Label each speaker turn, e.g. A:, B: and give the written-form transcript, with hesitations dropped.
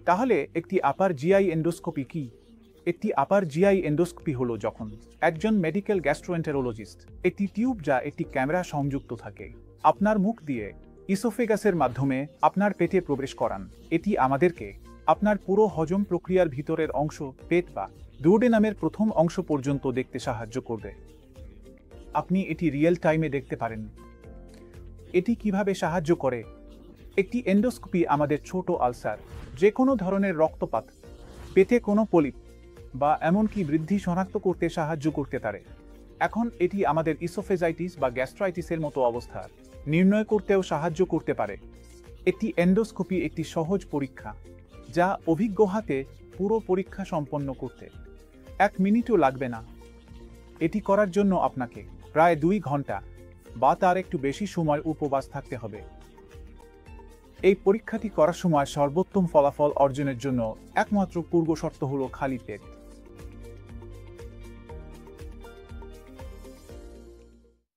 A: তাহলে একটি আপার GI endoscopy কি? একটি আপার জিআই এন্ডোস্কোপি হলো যখন একজন মেডিকেল গ্যাস্ট্রোএন্টেরোলজিস্ট একটি টিউব যা একটি ক্যামেরা সংযুক্ত থাকে আপনার মুখ দিয়ে ইসোফেগাসের মাধ্যমে আপনার পেটে প্রবেশ করান। এটি আমাদেরকে আপনার পুরো হজম প্রক্রিয়ার ভিতরের অংশ, পেট বা ডুওডেনামের প্রথম অংশ পর্যন্ত দেখতে সাহায্য করবে। আপনি এটি রিয়েল টাইমে দেখতে পারেন। এটি কিভাবে সাহায্য করে? একটি এন্ডোস্কোপি আমাদের ছোট আলসার, যে কোনো ধরনের রক্তপাত, পেটে কোনো পলিপ বা এমনকি বৃদ্ধি শনাক্ত করতে সাহায্য করতে পারে। এখন এটি আমাদের ইসোফেজাইটিস বা গ্যাস্ট্রাইটিসের মতো অবস্থা নির্ণয় করতেও সাহায্য করতে পারে। একটি এন্ডোস্কোপি একটি সহজ পরীক্ষা যা অভিজ্ঞ হাতে পুরো পরীক্ষা সম্পন্ন করতে 1 মিনিটও লাগবে না। এটি করার জন্য আপনাকে প্রায় 2 ঘন্টা বা তার একটু বেশি সময় উপবাস থাকতে হবে। এই পরীক্ষাটি করার সময় সর্বোত্তম ফলাফল অর্জনের জন্য একমাত্র পূর্বশর্ত হলো খালি পেট।